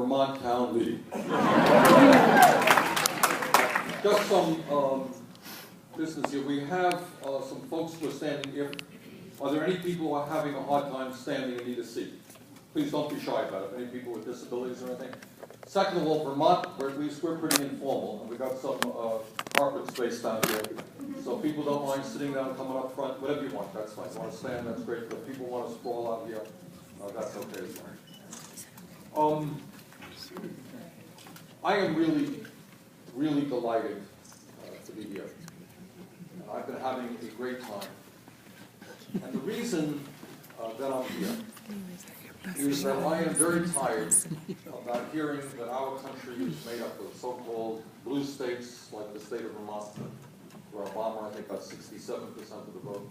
Vermont town meeting. Just some business here. We have some folks who are standing. Are there any people who are having a hard time standing and need a seat? Please don't be shy about it. Any people with disabilities or anything? Second of all, Vermont, at least we're pretty informal, and we got some carpet space down here. So people don't mind sitting down, coming up front, whatever you want, that's fine. You want to stand, that's great. But if people want to sprawl out here, that's okay as well. I am really, really delighted to be here. I've been having a great time. And the reason that I'm here is that I am very tired about hearing that our country is made up of so-called blue states, like the state of Vermont, where Obama, I think, got 67% of the vote,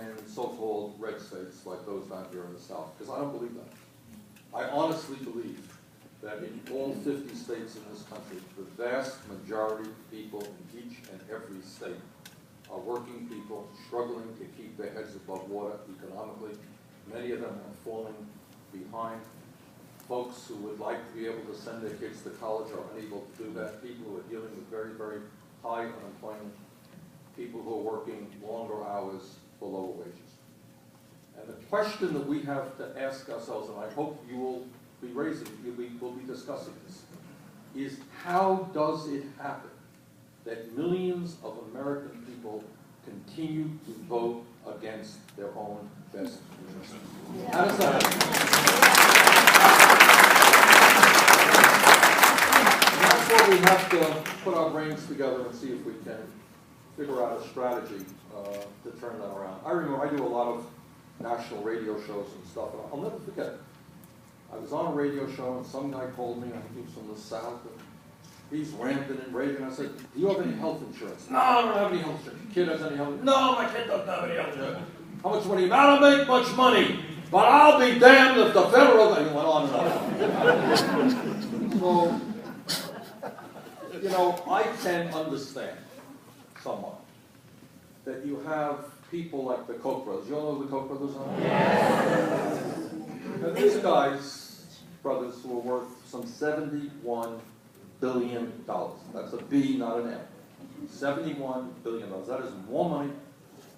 and so-called red states, like those down here in the South, because I don't believe that. I honestly believe that in all 50 states in this country, the vast majority of people in each and every state are working people struggling to keep their heads above water economically. Many of them are falling behind. Folks who would like to be able to send their kids to college are unable to do that. People who are dealing with very, very high unemployment. People who are working longer hours for lower wages. And the question that we have to ask ourselves, and I hope you will be raising, we'll be discussing this, is how does it happen that millions of American people continue to vote against their own best interests? How does that happen? And that's where we have to put our brains together and see if we can figure out a strategy to turn that around. I remember I do a lot of national radio shows and stuff, and I'll never forget. I was on a radio show and some guy called me, he was from the South, and he's ranting and raving. I said, do you have any health insurance? No, I don't have any health insurance. Your kid has any health insurance? No, my kid doesn't have any health insurance. How much money? I don't make much money, but I'll be damned if the federal thing went on and on. So, you know, I can understand somewhat that you have people like the Koch brothers. You all know the Koch brothers are? Yes. And these guys, brothers, who are worth some $71 billion. That's a B, not an M. $71 billion. That is more money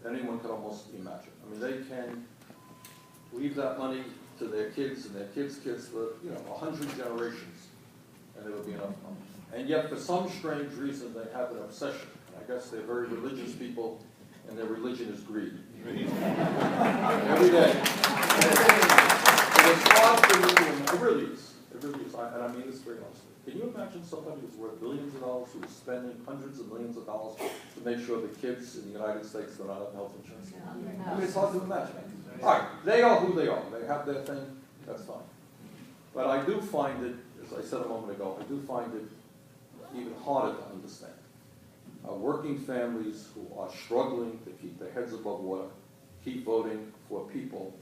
than anyone could almost imagine. I mean, they can leave that money to their kids and their kids' kids for, 100 generations, and there would be enough money. And yet, for some strange reason, they have an obsession. I guess they're very religious people, and their religion is greed. Every day. And it's hard for me to, it really is, and I mean this very honestly. Can you imagine somebody who's worth billions of dollars, who is spending hundreds of millions of dollars to make sure the kids in the United States do not have health insurance? I mean, it's hard to imagine. All right, they are who they are. They have their thing, that's fine. But I do find it, as I said a moment ago, I do find it even harder to understand. Working families who are struggling to keep their heads above water keep voting for people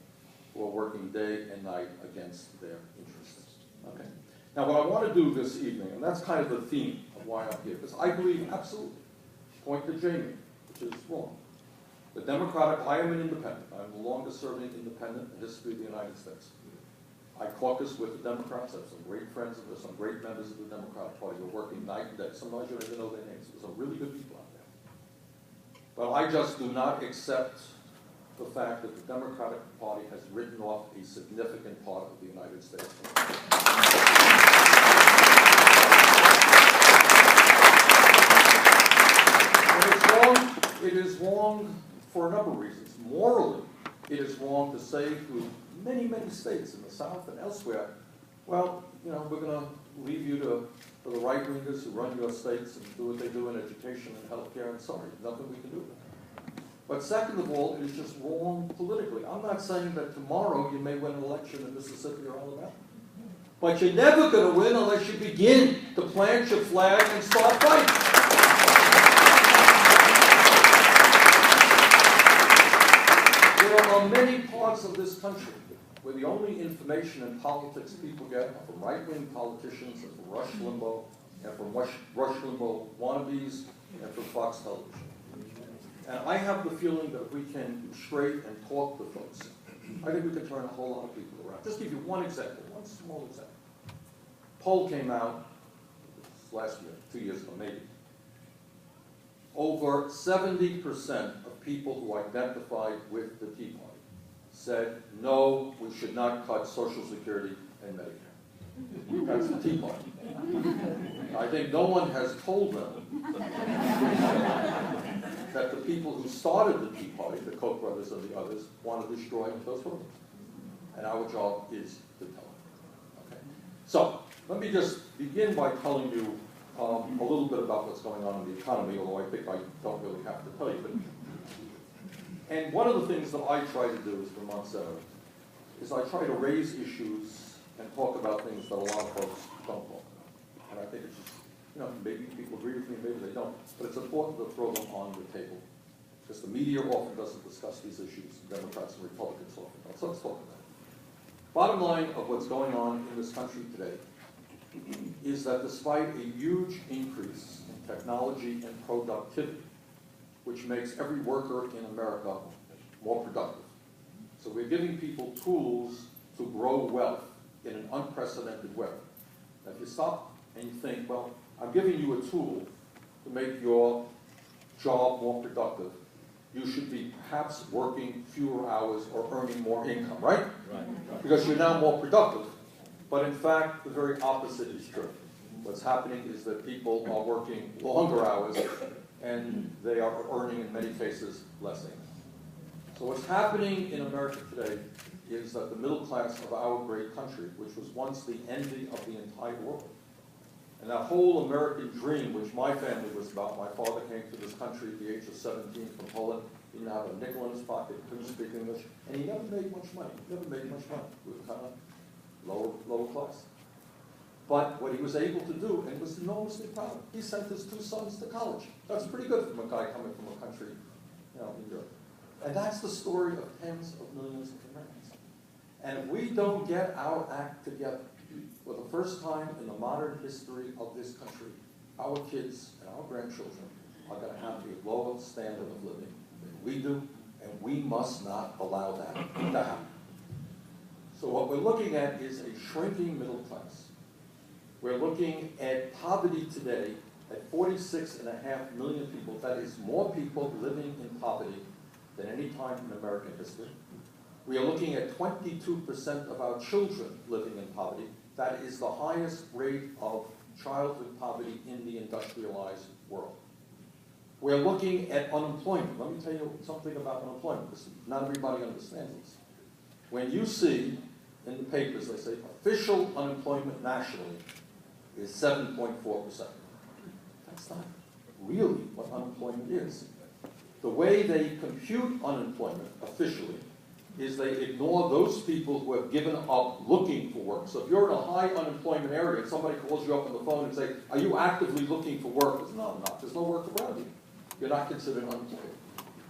who are working day and night against their interests. Okay. Now, what I want to do this evening, and that's kind of the theme of why I'm here, because I believe absolutely, point to Jamie, which is wrong. The Democratic, I am an independent. I'm the longest serving independent in the history of the United States. I caucus with the Democrats. I have some great friends and some great members of the Democratic Party who are working night and day. Sometimes you don't even know their names. There's some really good people out there. But I just do not accept the fact that the Democratic Party has written off a significant part of the United States. And it's wrong. It is wrong for a number of reasons. Morally, it is wrong to say to many, many states in the South and elsewhere, well, we're going to leave you to the right-wingers who run your states and do what they do in education and healthcare, and sorry, nothing we can do with it. But second of all, it is just wrong politically. I'm not saying that tomorrow you may win an election in Mississippi or Alabama. But you're never going to win unless you begin to plant your flag and start fighting. There are many parts of this country where the only information in politics people get are from right-wing politicians and from Rush Limbaugh and from Rush Limbaugh wannabes and from Fox Television. And I have the feeling that if we can be straight and talk to folks, I think we can turn a whole lot of people around. Just give you one example, one small example. poll came out last year, 2 years ago maybe. Over 70% of people who identified with the Tea Party said, no, we should not cut Social Security and Medicare. That's the Tea Party. I think no one has told them that the people who started the Tea Party, the Koch brothers and the others, want to destroy those programs. And our job is to tell them. Okay? So, let me just begin by telling you a little bit about what's going on in the economy, although I think I don't really have to tell you. And one of the things that I try to do as Vermont Senator is I try to raise issues and talk about things that a lot of folks don't talk about. And I think it's just, maybe people agree with me, maybe they don't, but it's important to throw them on the table. Because the media often doesn't discuss these issues, Democrats and Republicans often don't. So let's talk about it. Bottom line of what's going on in this country today is that despite a huge increase in technology and productivity, which makes every worker in America more productive. So we're giving people tools to grow wealth in an unprecedented way. Now, if you stop and you think, well, I'm giving you a tool to make your job more productive, you should be perhaps working fewer hours or earning more income, right? Right. Because you're now more productive. But in fact, the very opposite is true. What's happening is that people are working longer hours and they are earning, in many cases, less income. So what's happening in America today is that the middle class of our great country, which was once the envy of the entire world, and that whole American dream, which my family was about, my father came to this country at the age of 17 from Poland. He didn't have a nickel in his pocket, couldn't speak English, and he never made much money. He was kind of lower class. But what he was able to do, and was enormously proud, he sent his 2 sons to college. That's pretty good from a guy coming from a country, in Europe. And that's the story of tens of millions of Americans. And if we don't get our act together, for the first time in the modern history of this country, our kids and our grandchildren are going to have a lower standard of living than we do, and we must not allow that to happen. So what we're looking at is a shrinking middle class. We're looking at poverty today at 46.5 million people. That is more people living in poverty than any time in American history. We are looking at 22% of our children living in poverty. That is the highest rate of childhood poverty in the industrialized world. We're looking at unemployment. Let me tell you something about unemployment, because not everybody understands this. When you see in the papers, they say official unemployment nationally is 7.4%. That's not really what unemployment is. The way they compute unemployment officially is they ignore those people who have given up looking for work. So if you're in a high unemployment area and somebody calls you up on the phone and say, are you actively looking for work? It's, no, I'm not. There's no work around you. You're not considered unemployed.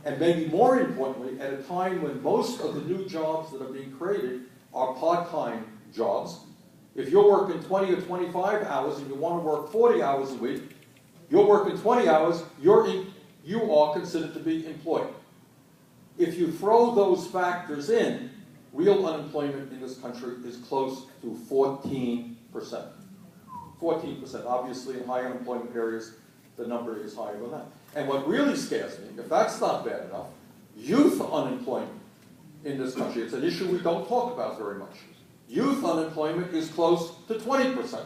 And maybe more importantly, at a time when most of the new jobs that are being created are part-time jobs, if you're working 20 or 25 hours and you want to work 40 hours a week, you're working 20 hours, you are considered to be employed. If you throw those factors in, real unemployment in this country is close to 14%. 14%. Obviously, in high unemployment areas, the number is higher than that. And what really scares me, if that's not bad enough, youth unemployment in this country. It's an issue we don't talk about very much. Youth unemployment is close to 20%.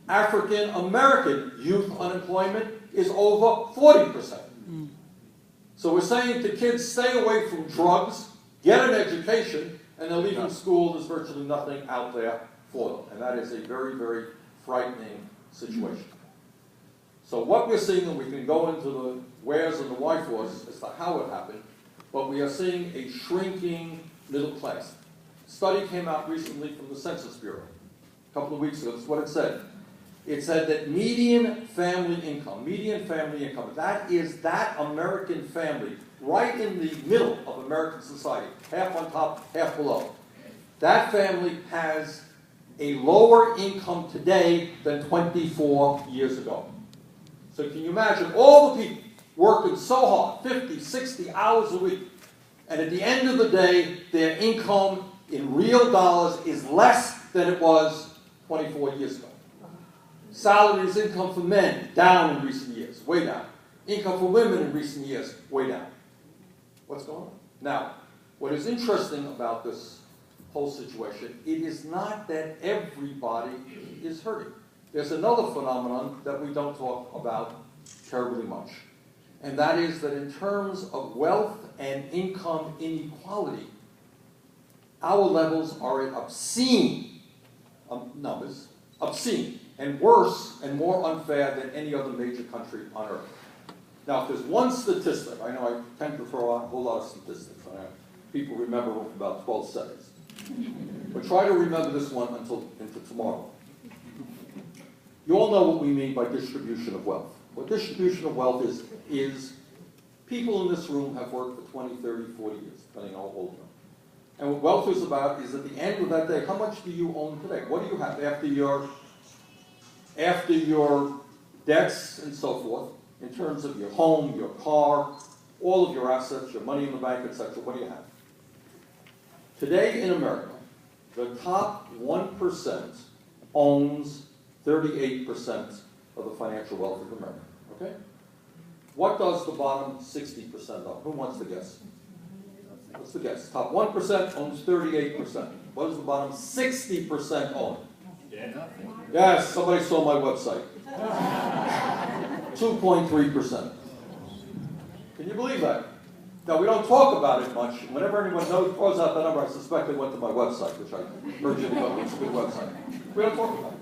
African American youth unemployment is over 40%. So we're saying to kids, stay away from drugs, get an education, and they're leaving school. There's virtually nothing out there for them. And that is a very, very frightening situation. So what we're seeing, and we can go into the wheres and the why-fors as to how it happened, but we are seeing a shrinking middle class. A study came out recently from the Census Bureau a couple of weeks ago. That's what it said. It said that median family income, that is that American family right in the middle of American society, half on top, half below. That family has a lower income today than 24 years ago. So can you imagine all the people working so hard, 50, 60 hours a week, and at the end of the day, their income in real dollars is less than it was 24 years ago. Salaries, income for men, down in recent years, way down. Income for women in recent years, way down. What's going on? Now, what is interesting about this whole situation, it is not that everybody is hurting. There's another phenomenon that we don't talk about terribly much. And that is that in terms of wealth and income inequality, our levels are at obscene numbers, obscene, and worse and more unfair than any other major country on earth. Now, if there's one statistic, I know I tend to throw out a whole lot of statistics. People remember them for about 12 seconds. But try to remember this one into tomorrow. You all know what we mean by distribution of wealth. What distribution of wealth is people in this room have worked for 20, 30, 40 years, depending on how old you are. And what wealth is about is at the end of that day, how much do you own today? What do you have after your debts and so forth, in terms of your home, your car, all of your assets, your money in the bank, etc. What do you have? Today in America, the top 1% owns 38% of the financial wealth of America. Okay? What does the bottom 60% own? Who wants to guess? What's the guess? Top 1% owns 38%. What does the bottom 60% own? Yeah. Yes, somebody saw my website. 2.3%. Can you believe that? Now, we don't talk about it much. Whenever anyone throws out that number, I suspect they went to my website, which I urge you to go to. It's a good website. We don't talk about it.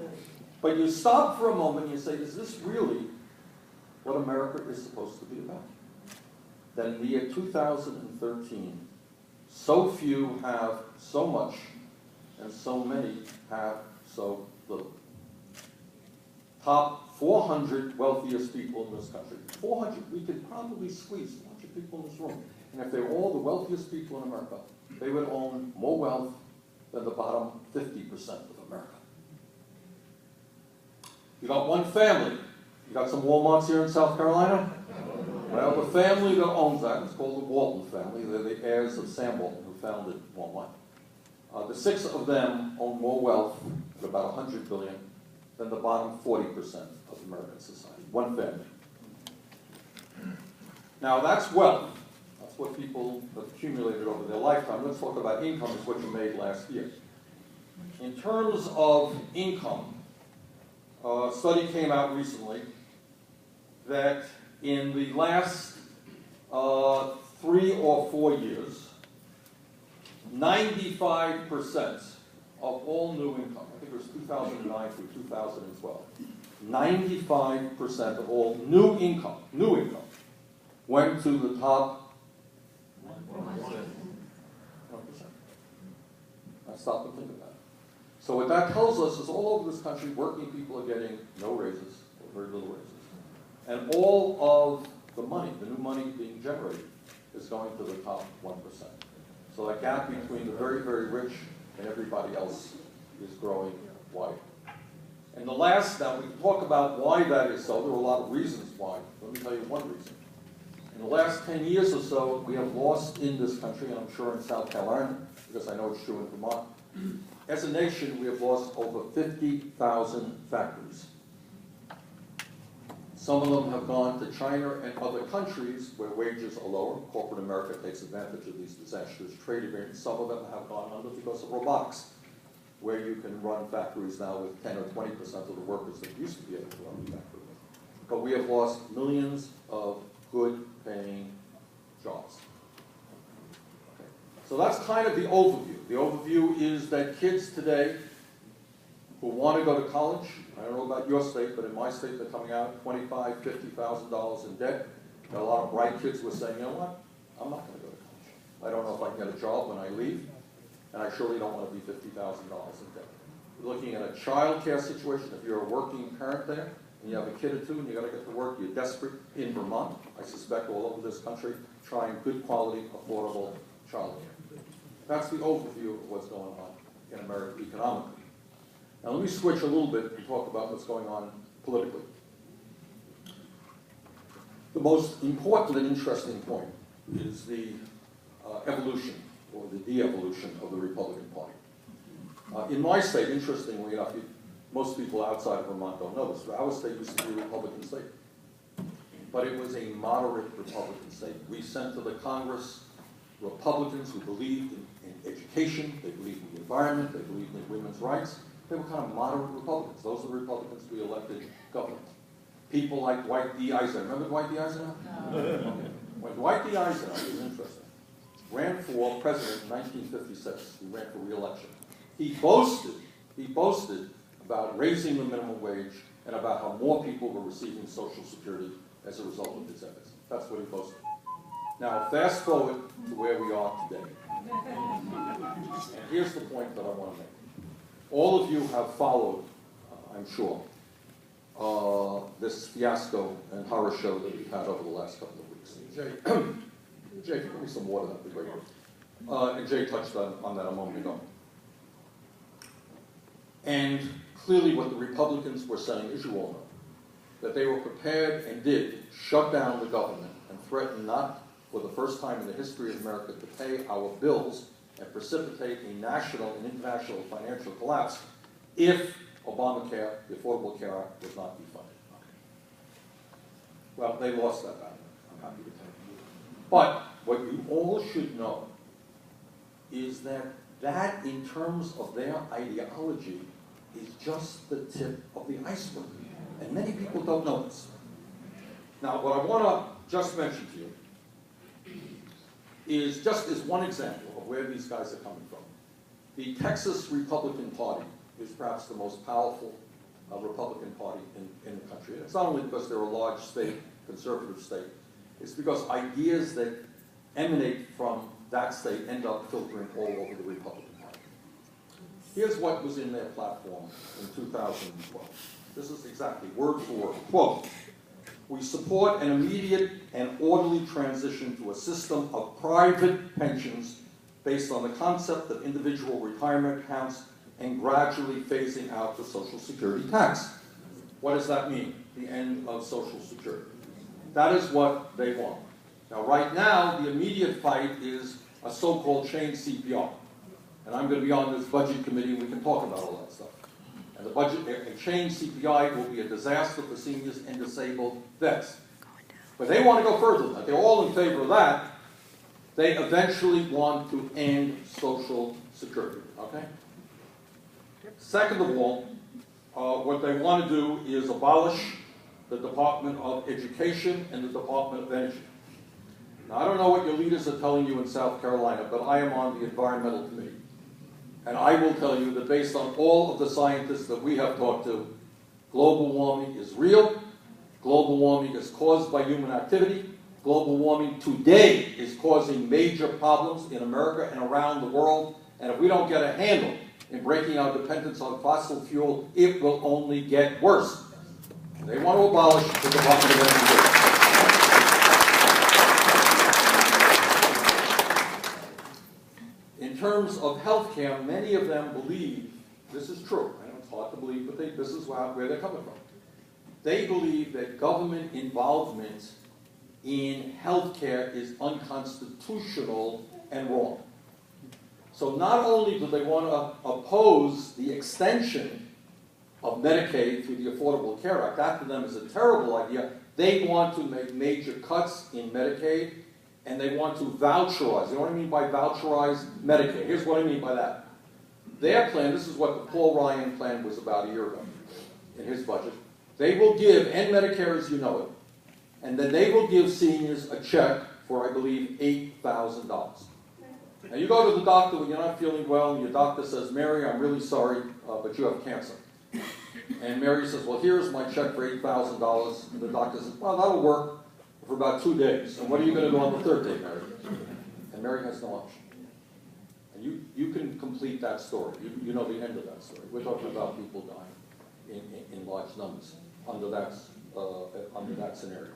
But you stop for a moment and you say, is this really what America is supposed to be about? That in the year 2013, so few have so much and so many have so little. Top 400 wealthiest people in this country. 400, we could probably squeeze a bunch of people in this room. And if they were all the wealthiest people in America, they would own more wealth than the bottom 50% of America. You got one family. You got some Walmarts here in South Carolina? Well, the family that owns that is called the Walton family. They're the heirs of Sam Walton, who founded Walmart. The 6 of them own more wealth, at about $100 billion, than the bottom 40% of American society. One family. Now, that's wealth. That's what people have accumulated over their lifetime. Let's talk about income, is what you made last year. In terms of income, a study came out recently that in the last 3 or 4 years, 95% of all new income, I think it was 2009 through 2012, 95% of all new income, went to the top 1%. Now stop and think about it. So what that tells us is all over this country, working people are getting no raises, or very little raises. And all of the money, the new money being generated, is going to the top 1%. So that gap between the very, very rich and everybody else is growing wide. And the last, now we can talk about why that is so. There are a lot of reasons why. Let me tell you one reason. In the last 10 years or so, we have lost in this country, and I'm sure in South Carolina, because I know it's true in Vermont, as a nation, we have lost over 50,000 factories. Some of them have gone to China and other countries where wages are lower. Corporate America takes advantage of these disastrous trade agreements. Some of them have gone under because of robotics, where you can run factories now with 10 or 20% of the workers that used to be able to run the factory with. But we have lost millions of good-paying jobs. Okay. So that's kind of the overview. The overview is that kids today who want to go to college, I don't know about your state, but in my state they're coming out $25,000, $50,000 in debt. Got a lot of bright kids who are saying, you know what, I'm not going to go to college. I don't know if I can get a job when I leave, and I surely don't want to be $50,000 in debt. We're looking at a child care situation. If you're a working parent there, and you have a kid or two, and you've got to get to work, you're desperate in Vermont, I suspect all over this country, trying good quality, affordable child care. That's the overview of what's going on in America economically. Now let me switch a little bit and talk about what's going on politically. The most important and interesting point is the evolution or the de-evolution of the Republican Party. In my state, interestingly enough, Most people outside of Vermont don't know this, but our state used to be a Republican state. But it was a moderate Republican state. We sent to the Congress Republicans who believed in education, they believed in the environment, they believed in women's rights. They were kind of moderate Republicans. Those are the Republicans we elected governor. People like Dwight D. Eisenhower. Remember Dwight D. Eisenhower? No. Okay. When Dwight D. Eisenhower, it was interesting, ran for president in 1956. He ran for re-election. He boasted about raising the minimum wage and about how more people were receiving Social Security as a result of his efforts. That's what he boasted. Now, fast forward to where we are today. And here's the point that I want to make. All of you have followed, I'm sure, this fiasco and horror show that we've had over the last couple of weeks. Jay, if you give me some water, that'd be great. And Jay touched on that a moment ago. And clearly what the Republicans were saying, as you all know, that they were prepared and did shut down the government and threaten not for the first time in the history of America to pay our bills and precipitate a national and international financial collapse if Obamacare, the Affordable Care Act, was not defunded. Well, they lost that battle, I'm happy to tell you. But what you all should know is that in terms of their ideology is just the tip of the iceberg. And many people don't know this. Now, what I want to just mention to you is just as one example of where these guys are coming from. The Texas Republican Party is perhaps the most powerful Republican Party in the country. And it's not only because they're a large state, conservative state, it's because ideas that emanate from that state end up filtering all over the Republican Party. Here's what was in their platform in 2012. This is exactly word for word. Quote, "We support an immediate and orderly transition to a system of private pensions based on the concept of individual retirement accounts and gradually phasing out the Social Security tax." What does that mean? The end of Social Security. That is what they want. Now, right now, the immediate fight is a so-called chain CPR. And I'm going to be on this budget committee, and we can talk about all that stuff. And the budget, a chain CPI will be a disaster for seniors and disabled vets. But they want to go further than that. They're all in favor of that. They eventually want to end Social Security, okay? Second of all, what they want to do is abolish the Department of Education and the Department of Energy. Now, I don't know what your leaders are telling you in South Carolina, but I am on the Environmental Committee. And I will tell you that based on all of the scientists that we have talked to, global warming is real. Global warming is caused by human activity. Global warming today is causing major problems in America and around the world. And if we don't get a handle in breaking our dependence on fossil fuel, it will only get worse. They want to abolish the Department of Energy. In terms of health care, many of them believe, this is true, I know it's hard to believe, but this is where they're coming from. They believe that government involvement in health care is unconstitutional and wrong. So not only do they want to oppose the extension of Medicaid through the Affordable Care Act, that to them is a terrible idea, they want to make major cuts in Medicaid, and they want to voucherize. You know what I mean by voucherize Medicaid? Here's what I mean by that. Their plan, this is what the Paul Ryan plan was about a year ago in his budget. They will give, and Medicare as you know it, and then they will give seniors a check for, I believe, $8,000. Now you go to the doctor when you're not feeling well, and your doctor says, "Mary, I'm really sorry, but you have cancer." And Mary says, "Well, here's my check for $8,000. And the doctor says, "Well, that'll work for about 2 days. And what are you going to do on the third day, Mary?" And Mary has no option. And you can complete that story. You know the end of that story. We're talking about people dying in large numbers under that scenario.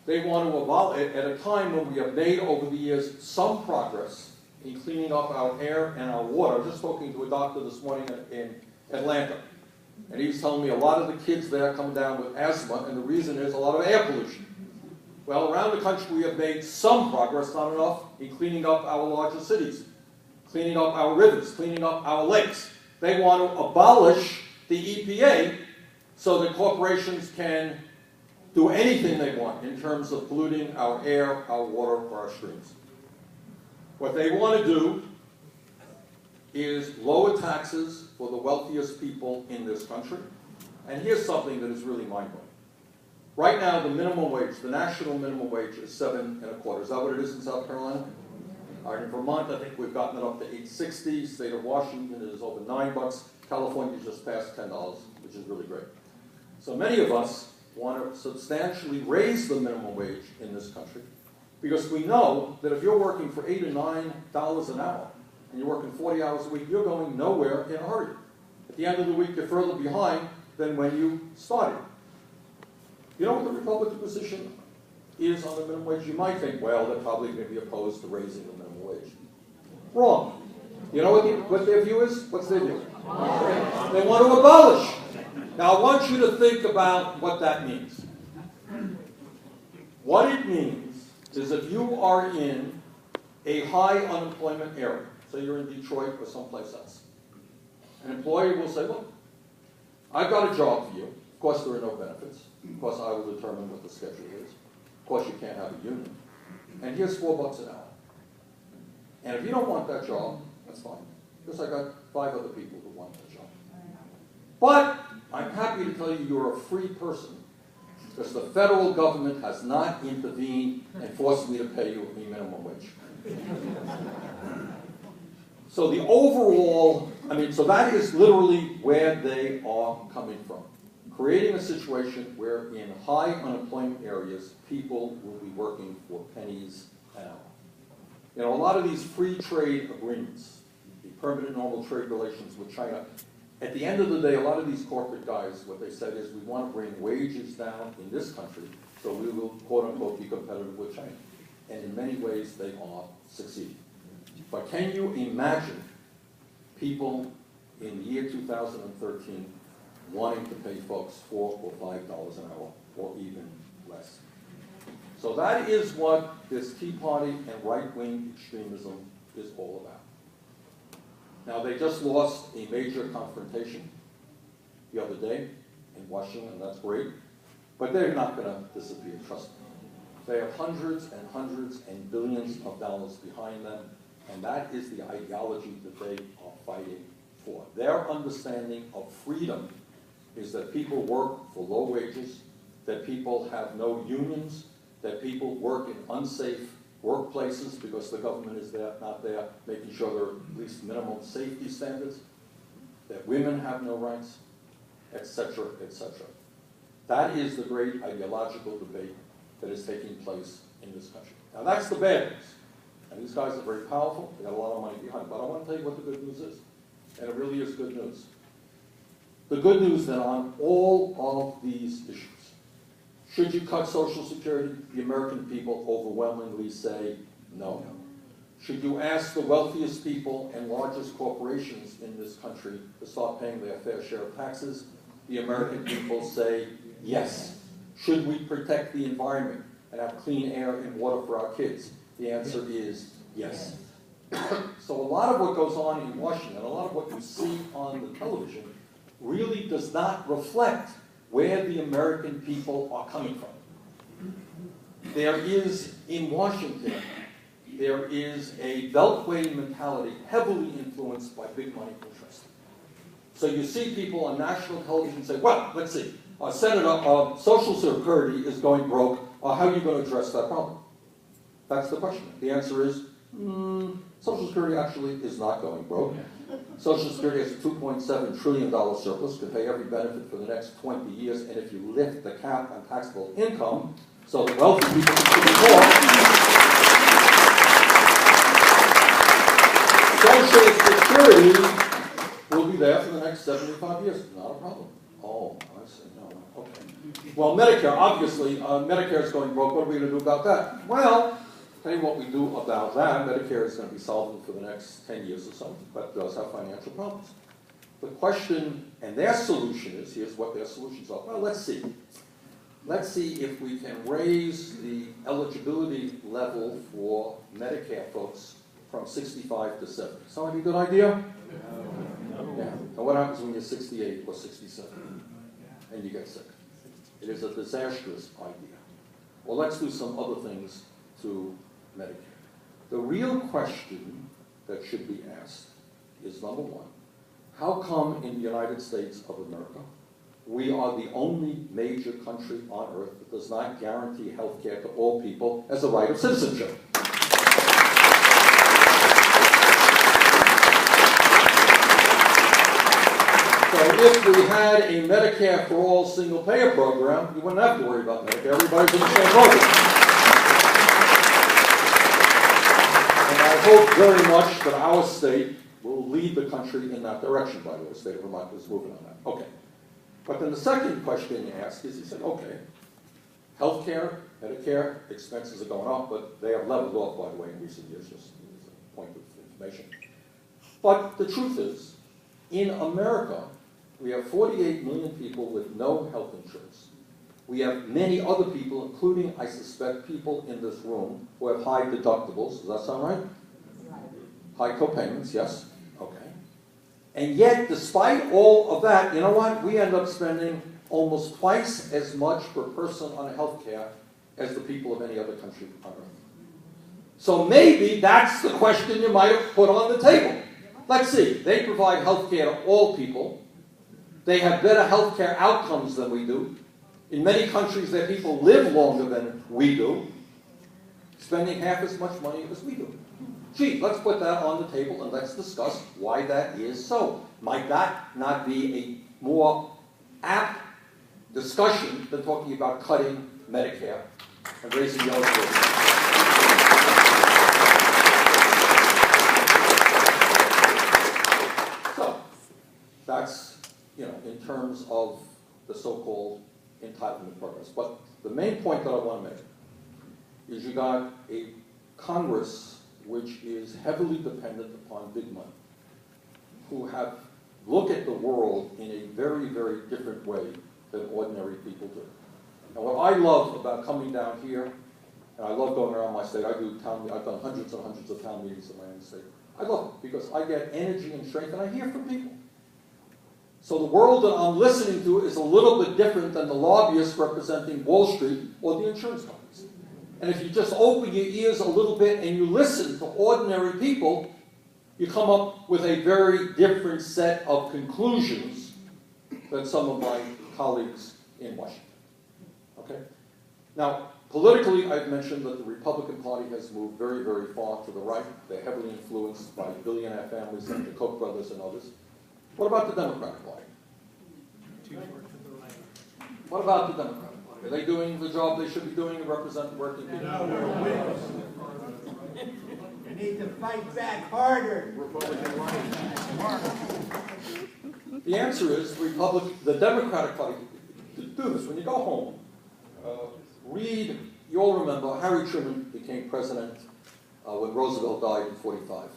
They want to abolish, at a time when we have made over the years some progress in cleaning up our air and our water. I was just talking to a doctor this morning in Atlanta, and he was telling me a lot of the kids there come down with asthma, and the reason is a lot of air pollution. Well, around the country we have made some progress, not enough, in cleaning up our larger cities, cleaning up our rivers, cleaning up our lakes. They want to abolish the EPA so that corporations can do anything they want in terms of polluting our air, our water, or our streams. What they want to do is lower taxes for the wealthiest people in this country. And here's something that is really mind-blowing. Right now, the minimum wage, the national minimum wage is $7.25. Is that what it is in South Carolina? All right, in Vermont, I think we've gotten it up to $8.60. State of Washington is over $9. California just passed $10, which is really great. So many of us want to substantially raise the minimum wage in this country because we know that if you're working for $8 or $9 an hour and you're working 40 hours a week, you're going nowhere in a hurry. At the end of the week, you're further behind than when you started. You know what the Republican position is on the minimum wage? You might think, well, they're probably going to be opposed to raising the minimum wage. Wrong. You know what their view is? What's their view? They want to abolish. Now, I want you to think about what that means. What it means is if you are in a high unemployment area, so you're in Detroit or someplace else, an employer will say, look, I've got a job for you. Of course, there are no benefits. Of course, I will determine what the schedule is. Of course, you can't have a union. And here's $4 an hour. And if you don't want that job, that's fine. Because I got 5 other people who want that job. But I'm happy to tell you you're a free person because the federal government has not intervened and forced me to pay you a minimum wage. So the overall, so that is literally where they are coming from. Creating a situation where in high unemployment areas, people will be working for pennies an hour. You know, a lot of these free trade agreements, the permanent normal trade relations with China, at the end of the day, a lot of these corporate guys, what they said is we want to bring wages down in this country so we will, quote unquote, be competitive with China. And in many ways, they are succeeding. But can you imagine people in the year 2013 wanting to pay folks $4 or $5 an hour, or even less? So that is what this Tea Party and right-wing extremism is all about. Now, they just lost a major confrontation the other day in Washington, and that's great. But they're not going to disappear, trust me. They have hundreds and hundreds and billions of dollars behind them, and that is the ideology that they are fighting for. Their understanding of freedom is that people work for low wages, that people have no unions, that people work in unsafe workplaces because the government is not there making sure there are at least minimum safety standards, that women have no rights, etc., etc. That is the great ideological debate that is taking place in this country. Now that's the bad news. And these guys are very powerful, they got a lot of money behind them. But I want to tell you what the good news is. And it really is good news. The good news then on all of these issues. Should you cut Social Security? The American people overwhelmingly say no. Should you ask the wealthiest people and largest corporations in this country to start paying their fair share of taxes? The American people say yes. Should we protect the environment and have clean air and water for our kids? The answer is yes. So a lot of what goes on in Washington, a lot of what you see on the television, really does not reflect where the American people are coming from. There is, in Washington, there is a beltway mentality heavily influenced by big money interests. So you see people on national television say, well, let's see, Senator, Social Security is going broke. How are you going to address that problem? That's the question. The answer is, Social Security actually is not going broke. Social Security has a $2.7 trillion surplus, could pay every benefit for the next 20 years, and if you lift the cap on taxable income, so the wealthy people can be more, Social Security will be there for the next 75 years. Not a problem. Oh, I see. No, okay. Well, Medicare, obviously, Medicare is going broke. What are we going to do about that? Well, tell you what we do about that. Medicare is going to be solvent for the next 10 years or so, but does have financial problems. The question, and their solution is, here's what their solutions are. Well, let's see. Let's see if we can raise the eligibility level for Medicare folks from 65 to 70. Sound like a good idea? Yeah. And what happens when you're 68 or 67 and you get sick? It is a disastrous idea. Well, let's do some other things to Medicare. The real question that should be asked is, number one, how come in the United States of America we are the only major country on earth that does not guarantee health care to all people as a right of citizenship? So if we had a Medicare for all single-payer program, you wouldn't have to worry about Medicare. Everybody's in the same program. And I hope very much that our state will lead the country in that direction, by the way. The state of Vermont is moving on that. Okay. But then the second question you ask is, you say, okay, healthcare, Medicare, expenses are going up, but they have leveled off, by the way, in recent years, just as a point of information. But the truth is, in America, we have 48 million people with no health insurance. We have many other people, including, I suspect, people in this room who have high deductibles. Does that sound right? High copayments, yes. Okay. And yet, despite all of that, you know what? We end up spending almost twice as much per person on health care as the people of any other country on earth. So maybe that's the question you might have put on the table. Let's see. They provide health care to all people. They have better health care outcomes than we do. In many countries, their people live longer than we do, spending half as much money as we do. Gee, let's put that on the table and let's discuss why that is so. Might that not be a more apt discussion than talking about cutting Medicare and raising the eligibility? So, that's, in terms of the so-called entitlement programs. But the main point that I want to make is you got a Congress which is heavily dependent upon big money, who have look at the world in a very, very different way than ordinary people do. And what I love about coming down here, and I love going around my state, I've done hundreds and hundreds of town meetings in my own state. I love it because I get energy and strength and I hear from people. So the world that I'm listening to is a little bit different than the lobbyists representing Wall Street or the insurance companies. And if you just open your ears a little bit and you listen to ordinary people, you come up with a very different set of conclusions than some of my colleagues in Washington. Okay? Now, politically, I've mentioned that the Republican Party has moved very, very far to the right. They're heavily influenced by billionaire families like the Koch brothers and others. What about the Democratic Party? What about the Democratic Party? Are they doing the job they should be doing and represent working people? No, we're winners. We need to fight back harder. The answer is the Democratic Party. To do this, when you go home, read, you all remember Harry Truman became president when Roosevelt died in 1945.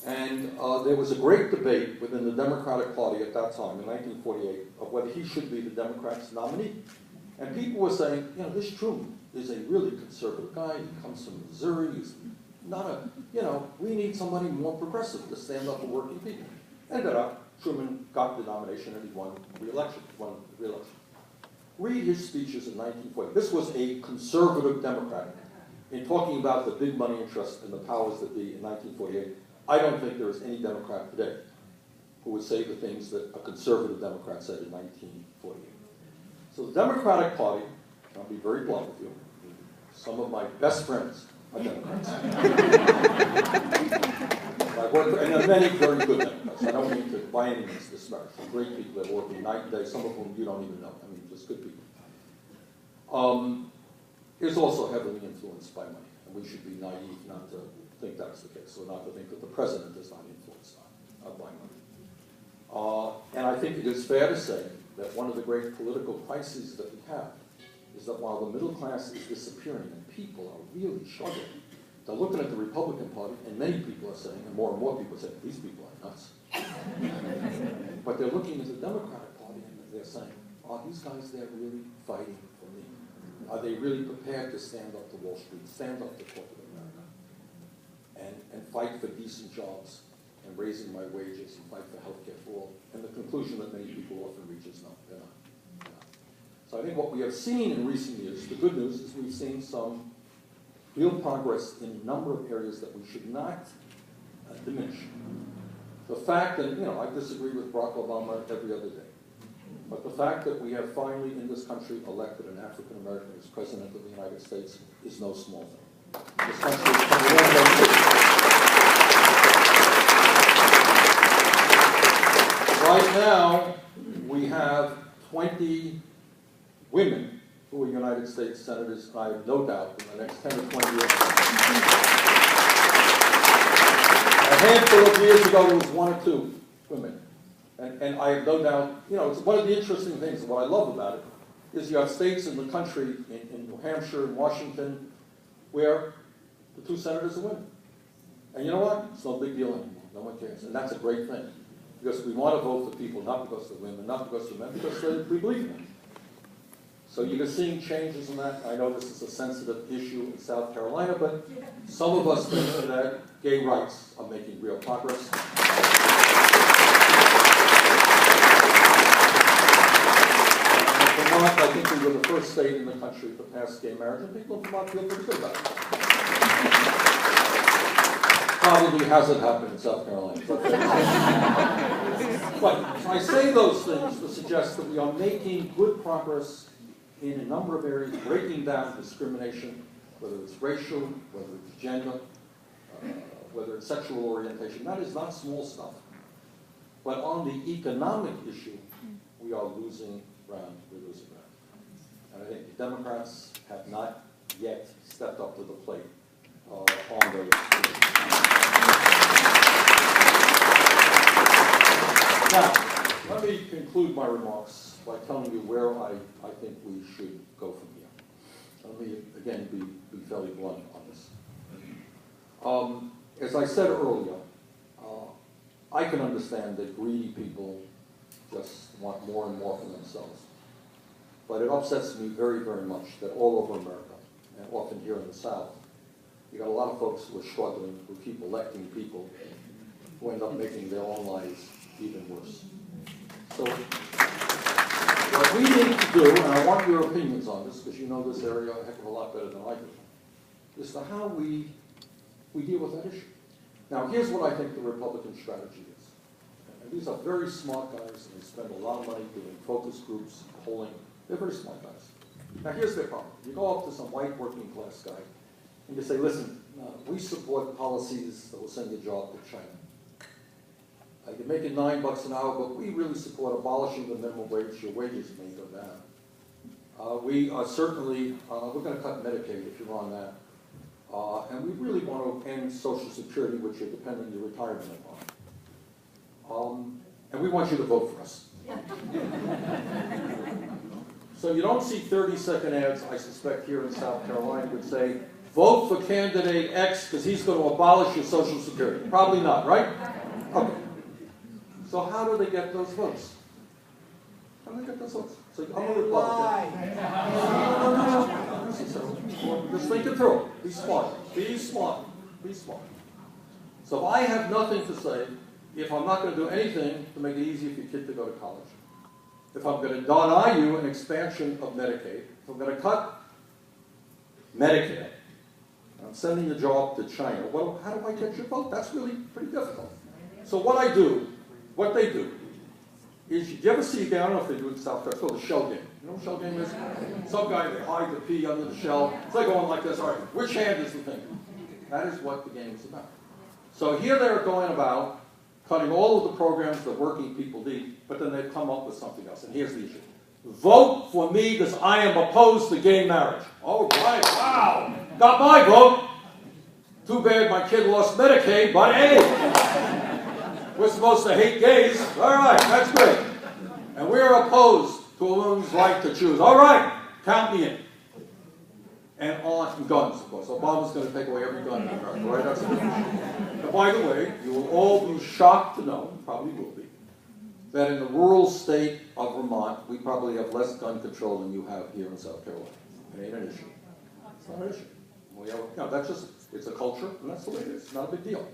And there was a great debate within the Democratic Party at that time, in 1948, of whether he should be the Democrats' nominee. And people were saying, this Truman is a really conservative guy. He comes from Missouri. He's not we need somebody more progressive to stand up for working people. Ended up, Truman got the nomination and he won re-election. Read his speeches in 1940. This was a conservative Democrat. In talking about the big money interest and the powers that be in 1948, I don't think there is any Democrat today who would say the things that a conservative Democrat said in 1948. So the Democratic Party, and I'll be very blunt with you, some of my best friends are Democrats. I've worked for, and there are many very good Democrats. I don't mean to, by any means, disparage. They're great people that work night and day, some of whom you don't even know. I mean, just good people. It's also heavily influenced by money, and we should be naive not to think that's the case, or not to think that the president is not influenced by money. And I think it is fair to say that one of the great political crises that we have is that while the middle class is disappearing and people are really struggling, they're looking at the Republican Party, and many people are saying, and more people are saying, these people are nuts. But they're looking at the Democratic Party and they're saying, are these guys there really fighting for me? Are they really prepared to stand up to Wall Street, stand up to corporate America, and fight for decent jobs and raising my wages and fight for health care for all. And the conclusion that many people often reach is no, they're not. They're not. So I think what we have seen in recent years, the good news is we've seen some real progress in a number of areas that we should not diminish. The fact that, I disagree with Barack Obama every other day, but the fact that we have finally in this country elected an African American as President of the United States is no small thing. This country is coming along. Right now, we have 20 women who are United States senators, and I have no doubt in the next 10 or 20 years. A handful of years ago, there was 1 or 2 women. And I have no doubt, it's one of the interesting things, and what I love about it, is you have states in the country, in New Hampshire and Washington, where the 2 senators are women. And you know what? It's no big deal anymore. No one cares. And that's a great thing. Because we want to vote for people, not because they're women, not because they're men, because we believe in them. So you're seeing changes in that. I know this is a sensitive issue in South Carolina, but some of us think that gay rights are making real progress. Vermont, I think we were the first state in the country to pass gay marriage, and people in Vermont feel pretty good about it. Probably hasn't happened in South Carolina. But I say those things to suggest that we are making good progress in a number of areas, breaking down discrimination, whether it's racial, whether it's gender, whether it's sexual orientation. That is not small stuff. But on the economic issue, we are losing ground. We're losing ground. And I think the Democrats have not yet stepped up to the plate on those issues. Now, let me conclude my remarks by telling you where I think we should go from here. Let me, again, be fairly blunt on this. As I said earlier, I can understand that greedy people just want more and more for themselves. But it upsets me very, very much that all over America, and often here in the South, you got a lot of folks who are struggling, who keep electing people who end up making their own lives even worse. So what we need to do, and I want your opinions on this, because you know this area a heck of a lot better than I do, is to how we deal with that issue. Now, here's what I think the Republican strategy is. And these are very smart guys, and they spend a lot of money doing focus groups, polling. They're very smart guys. Now, here's their problem. You go up to some white working class guy, and you say, listen, we support policies that will send your job to China. You're making $9 an hour, but we really support abolishing the minimum wage. Your wages may go down. We are certainly, we're going to cut Medicaid if you're on that. And we really want to end Social Security, which you're depending your retirement upon. And we want you to vote for us. So you don't see 30-second ads, I suspect, here in South Carolina would say, vote for candidate X because he's going to abolish your Social Security. Probably not, right? Okay. So how do they get those votes? How do they get those votes? So I'm a Republican. No. Just think it through. Be smart. Be smart. Be smart. So if I have nothing to say, if I'm not going to do anything to make it easy for your kid to go to college, if I'm going to deny you an expansion of Medicaid, if I'm going to cut Medicare, and I'm sending the job to China, well, how do I get your vote? That's really pretty difficult. So what they do, is you ever see a game, I don't know if they do it in South Carolina, it's called the shell game. You know what a shell game is? Some guy, they hide the pea under the shell. It's like going like this, all right, which hand is the thing? That is what the game is about. So here they're going about cutting all of the programs that working people need, but then they've come up with something else. And here's the issue. Vote for me because I am opposed to gay marriage. All right, wow. Got my vote. Too bad my kid lost Medicaid, but hey. We're supposed to hate gays. All right, that's great. And we're opposed to a woman's right to choose. All right, count me in. And on guns, of course. Obama's going to take away every gun in America, right? That's a big issue. And by the way, you will all be shocked to know, probably will be, that in the rural state of Vermont, we probably have less gun control than you have here in South Carolina. It ain't an issue. It's not an issue. That's just, it's a culture, and that's the way it is. It's not a big deal.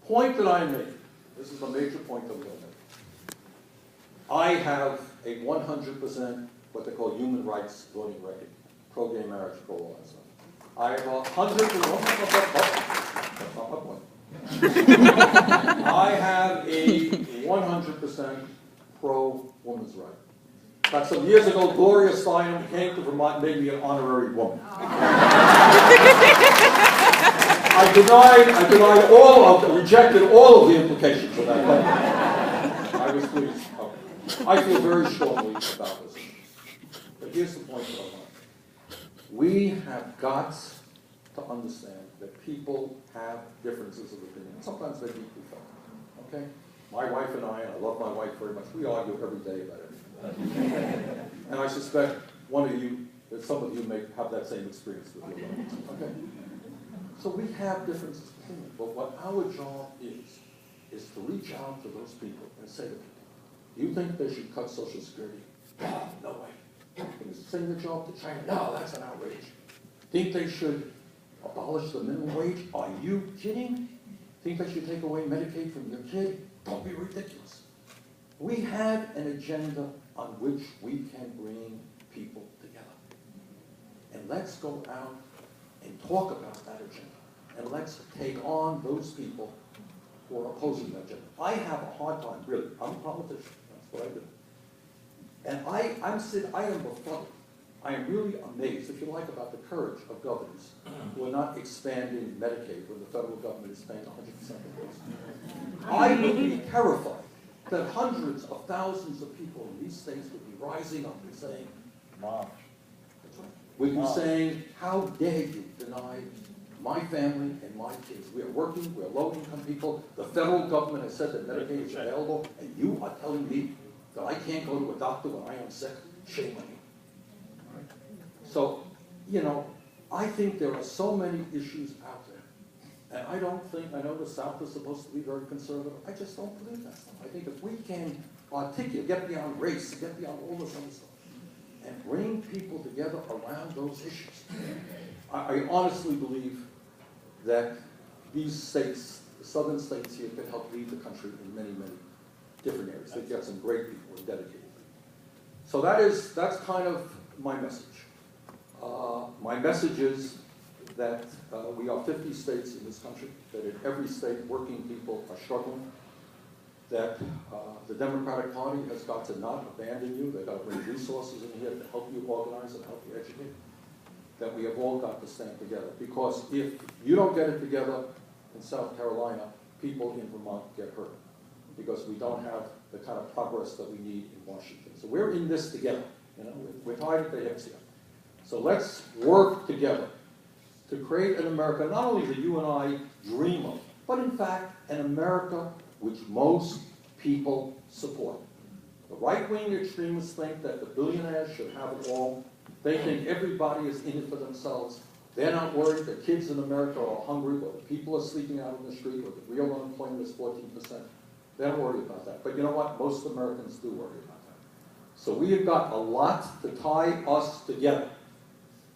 point that I'm making, this is a major point that I'm going to make. I have a 100% what they call human rights voting record, pro-gay marriage, pro-all that stuff. I have 100%. I have a 100% pro-woman's right. But some years ago, Gloria Steinem came to Vermont and made me an honorary woman. I denied rejected all of the implications of that. But I was pleased. I feel very strongly about this. But here's the point that I want. We have got to understand that people have differences of opinion. Sometimes they're deeply felt. Okay? My wife and I love my wife very much, we argue every day about everything. And I suspect some of you may have that same experience with your loved ones. Okay? So we have differences of opinion, but what our job is to reach out to those people and say to them, do you think they should cut Social Security? No way. Send the job to China? No, that's an outrage. Think they should abolish the minimum wage? Are you kidding? Think they should take away Medicaid from your kid? Don't be ridiculous. We have an agenda on which we can bring people together. And let's go out and talk about that agenda. And let's take on those people who are opposing that agenda. I have a hard time, really. I'm a politician. That's what I do. And I am befuddled. I am really amazed, if you like, about the courage of governors who are not expanding Medicaid when the federal government is paying 100% of this. I would be terrified that hundreds of thousands of people in these states would be rising up and saying, Mom, that's right, would be saying, how dare you deny my family and my kids? We are working, we're low-income people. The federal government has said that Medicaid is available, and you are telling me that I can't go to a doctor when I am sick? Shame on you. So, I think there are so many issues out there. And I know the South is supposed to be very conservative. I just don't believe that stuff. I think if we can articulate, get beyond race, get beyond all this other stuff, and bring people together around those issues, I honestly believe that these states, the southern states here, can help lead the country in many, many different areas. They've got some great people and dedicated people. So that's kind of my message. My message is that we are 50 states in this country, that in every state working people are struggling, that the Democratic Party has got to not abandon you, they've got to bring resources in here to help you organize and help you educate, that we have all got to stand together. Because if you don't get it together in South Carolina, people in Vermont get hurt, because we don't have the kind of progress that we need in Washington. So we're in this together. We're tied at the hips here. So let's work together to create an America not only that you and I dream of, but in fact an America which most people support. The right-wing extremists think that the billionaires should have it all. They think everybody is in it for themselves. They're not worried that kids in America are hungry, or that people are sleeping out on the street, or that real unemployment is 14%. They don't worry about that. But you know what? Most Americans do worry about that. So we have got a lot to tie us together.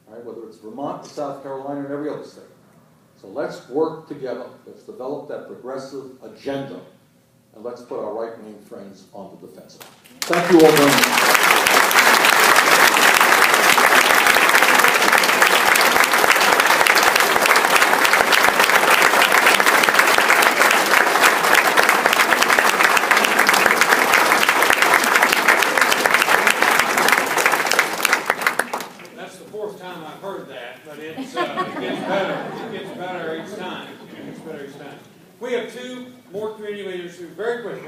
Right, whether it's Vermont, South Carolina, and every other state. So let's work together. Let's develop that progressive agenda, and let's put our right-wing friends on the defensive. Thank you all very much. We have two more community leaders who very quickly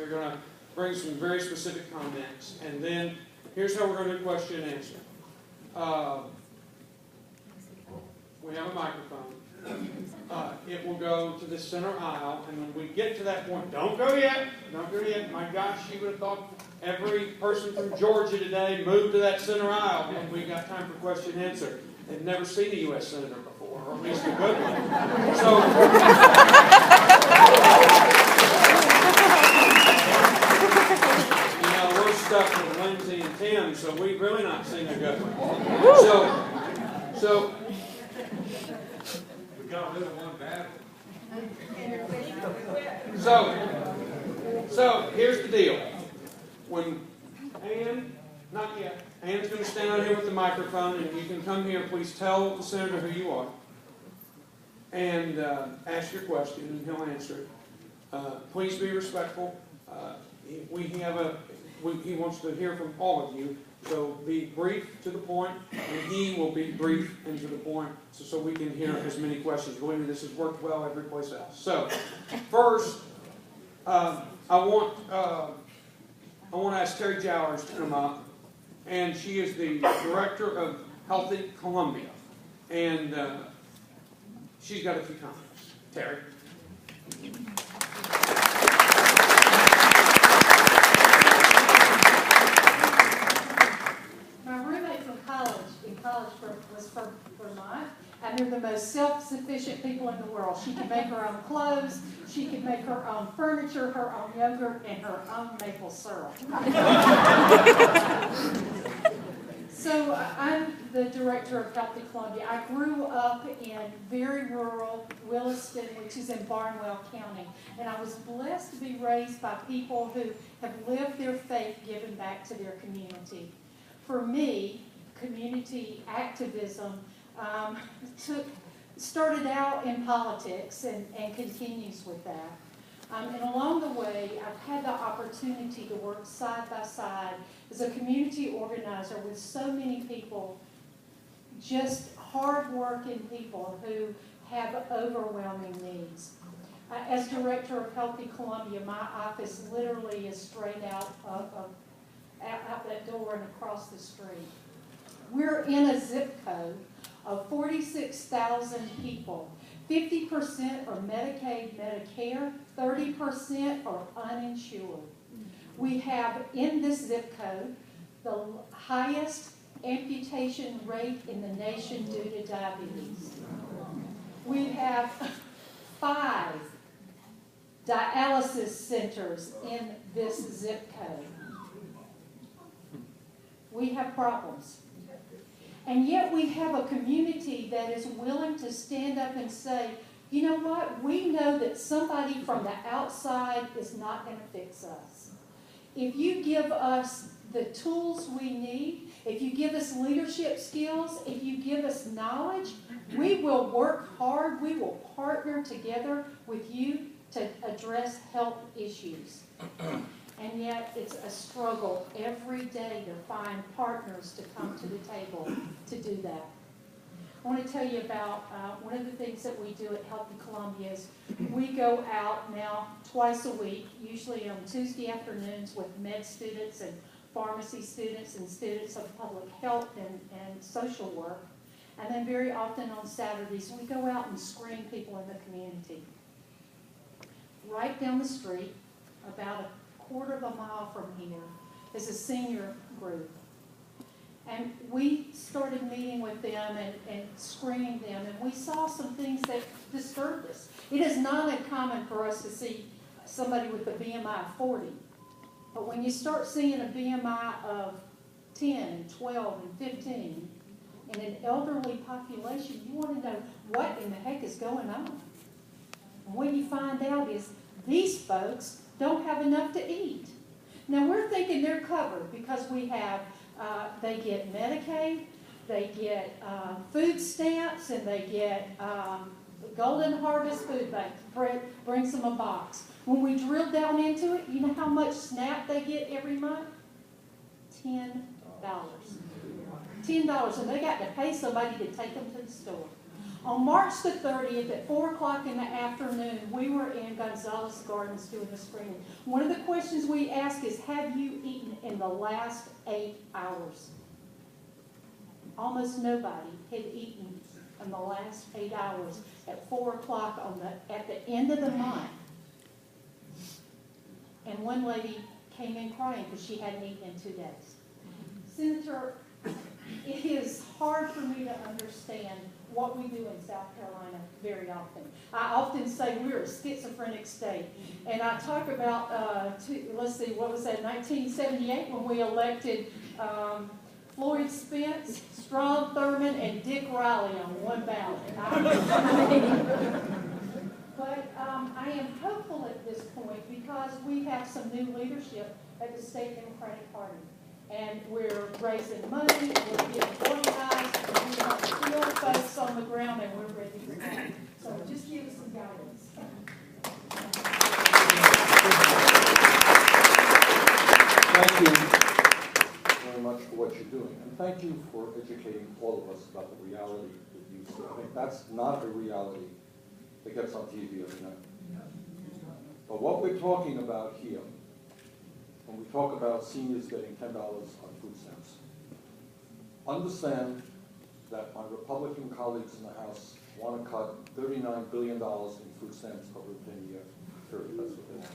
are going to bring some very specific comments. And then here's how we're going to do question and answer. We have a microphone. It will go to the center aisle. And when we get to that point, don't go yet. Don't go yet. My gosh, you would have thought every person from Georgia today moved to that center aisle when we got time for question and answer. They've never seen a U.S. Senator before, or at least a good one. So, we're stuck with Lindsay and Tim, so we've really not seen a good one. So we got rid of one bad one. So here's the deal. When Ann, not yet, Ann's going to stand out here with the microphone, and you can come here. Please tell the senator who you are, and ask your question, and he'll answer it. Please be respectful. He wants to hear from all of you, so be brief to the point, and he will be brief and to the point, so we can hear as many questions. Believe me, this has worked well every place else. So, first, I want to ask Terry Jowers to come up, and she is the director of Healthy Columbia, and she's got a few comments. Terry. My roommate from college, was from Vermont, and they're the most self-sufficient people in the world. She can make her own clothes, she can make her own furniture, her own yogurt, and her own maple syrup. So I'm the director of Healthy Columbia. I grew up in very rural Williston, which is in Barnwell County, and I was blessed to be raised by people who have lived their faith given back to their community. For me, community activism started out in politics and continues with that. And along the way, I've had the opportunity to work side by side as a community organizer with so many people, just hard-working people who have overwhelming needs. As director of Healthy Columbia, my office literally is straight out that door and across the street. We're in a zip code of 46,000 people. 50% are Medicaid, Medicare, 30% are uninsured. We have in this zip code the highest amputation rate in the nation due to diabetes. We have 5 dialysis centers in this zip code. We have problems. And yet we have a community that is willing to stand up and say, you know what, we know that somebody from the outside is not going to fix us. If you give us the tools we need, if you give us leadership skills, if you give us knowledge, we will work hard, we will partner together with you to address health issues. And yet it's a struggle every day to find partners to come to the table to do that. I want to tell you about one of the things that we do at Healthy Columbia is we go out now twice a week, usually on Tuesday afternoons with med students and pharmacy students and students of public health and social work. And then very often on Saturdays, we go out and screen people in the community. Right down the street, about a quarter of a mile from here, is a senior group. And we started meeting with them and screening them, and we saw some things that disturbed us. It is not uncommon for us to see somebody with a BMI of 40. But when you start seeing a BMI of 10 and 12 and 15 in an elderly population, you want to know what in the heck is going on. And what you find out is these folks don't have enough to eat. Now we're thinking they're covered because we have, they get Medicaid, they get food stamps, and they get Golden Harvest Food Bank brings them a box. When we drill down into it, you know how much SNAP they get every month? $10. $10, and they got to pay somebody to take them to the store. On March the 30th at 4 o'clock in the afternoon, we were in Gonzales Gardens doing the screening. One of the questions we ask is, have you eaten in the last 8 hours? Almost nobody had eaten in the last 8 hours at 4 o'clock at the end of the month. And one lady came in crying because she hadn't eaten in 2 days. Senator, it is hard for me to understand what we do in South Carolina very often. I often say we're a schizophrenic state. And I talk about, let's see, what was that, 1978 when we elected Floyd Spence, Strom Thurmond, and Dick Riley on one ballot. But I am hopeful at this point because we have some new leadership at the State Democratic Party. And we're raising money, we're getting organized, and we have real folks on the ground, and we're ready to go. So just give us some guidance. Thank you very much for what you're doing, and thank you for educating all of us about the reality that you see. I think that's not a reality that gets on TV every night. But what we're talking about here, when we talk about seniors getting $10 on food stamps, understand that my Republican colleagues in the House want to cut $39 billion in food stamps over a 10-year period. That's what they want.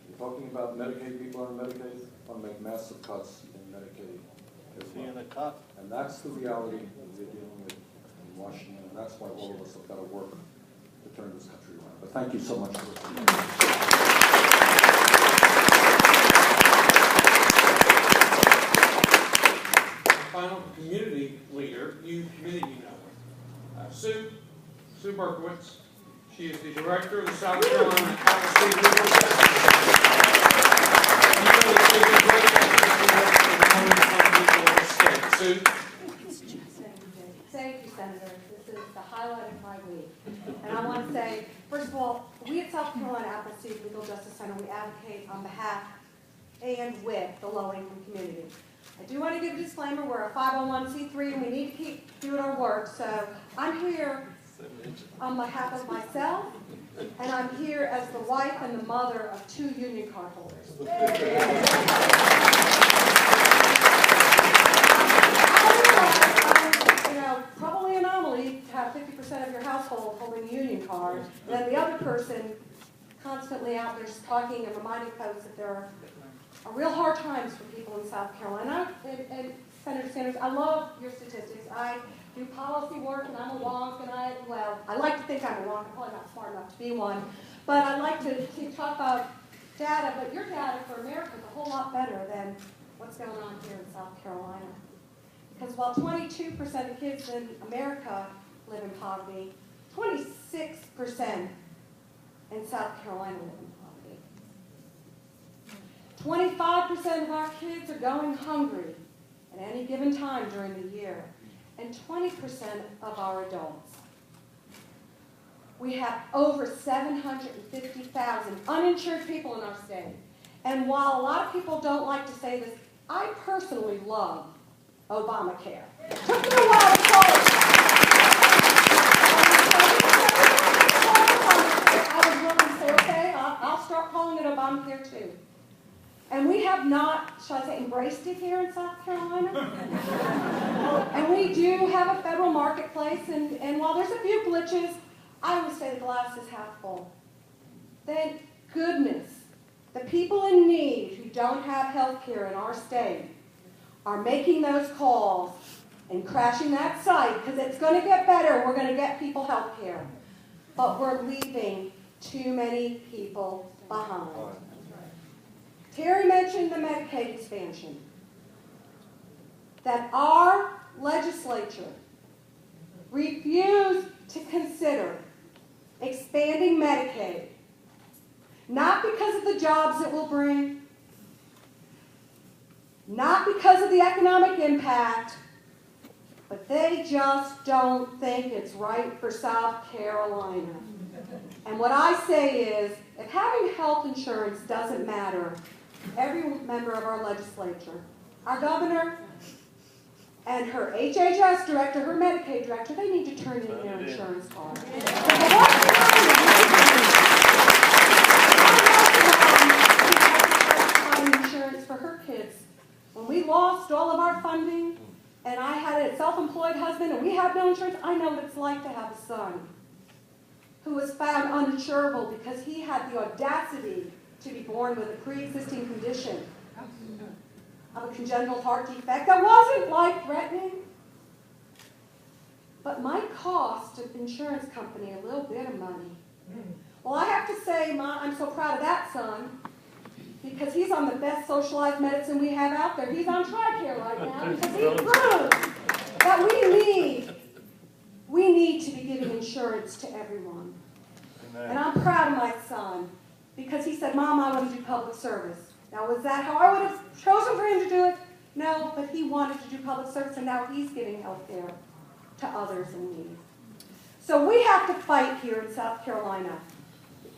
We're talking about Medicaid, people on Medicaid, want to make massive cuts in Medicaid as well. And that's the reality that we're dealing with in Washington, and that's why all of us have got to work to turn this country around. But thank you so much for listening. Final community leader, you community know. Sue Berkowitz. She is the director of the South Carolina Advocacy Legal Center. Sue. Thank you, Senator. This is the highlight of my week. And I want to say, first of all, we at South Carolina Advocacy Legal Justice Center, we advocate on behalf and with the low-income community. I do want to give a disclaimer, we're a 501c3 and we need to keep doing our work. So I'm here on behalf of myself, and I'm here as the wife and the mother of 2 union card holders. You know, probably an anomaly to have 50% of your household holding a union card, and then the other person constantly out there just talking and reminding folks that there are real hard times for people in South Carolina. And Senator Sanders, I love your statistics. I do policy work, and I'm a wonk, and I like to think I'm a wonk. I'm probably not smart enough to be one. But I like to talk about data, but your data for America is a whole lot better than what's going on here in South Carolina. Because while 22% of kids in America live in poverty, 26% in South Carolina live in poverty. 25% of our kids are going hungry at any given time during the year, and 20% of our adults. We have over 750,000 uninsured people in our state. And while a lot of people don't like to say this, I personally love Obamacare. It took me a while to call it. I was willing to say, okay, I'll start calling it Obamacare too. And we have not, shall I say, embraced it here in South Carolina. And we do have a federal marketplace, and while there's a few glitches, I would say the glass is half full. Thank goodness the people in need who don't have health care in our state are making those calls and crashing that site, because it's going to get better. We're going to get people health care. But we're leaving too many people behind. Terry mentioned the Medicaid expansion. That our legislature refused to consider expanding Medicaid, not because of the jobs it will bring, not because of the economic impact, but they just don't think it's right for South Carolina. And what I say is, if having health insurance doesn't matter, every member of our legislature, our governor, and her HHS director, her Medicaid director, they need to turn in their insurance card. Insurance for her kids. When we lost all of our funding, and I had a self-employed husband, and we had no insurance, I know what it's like to have a son who was found uninsurable because he had the audacity to be born with a pre-existing condition of a congenital heart defect that wasn't life-threatening, but might cost an insurance company a little bit of money. Well, I have to say, I'm so proud of that son, because he's on the best socialized medicine we have out there. He's on TRICARE right now because he proves that we need to be giving insurance to everyone. And I'm proud of my son because he said, Mom, I want to do public service. Now, was that how I would have chosen for him to do it? No, but he wanted to do public service, and now he's giving health care to others in need. So we have to fight here in South Carolina.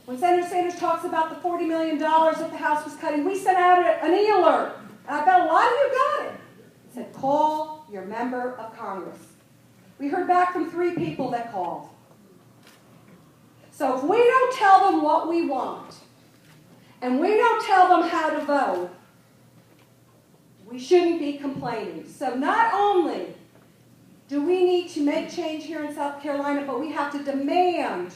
When Senator Sanders talks about the $40 million that the House was cutting, we sent out an e-alert. And I bet a lot of you got it. It said, call your member of Congress. We heard back from 3 people that called. So if we don't tell them what we want, and we don't tell them how to vote, we shouldn't be complaining. So not only do we need to make change here in South Carolina, but we have to demand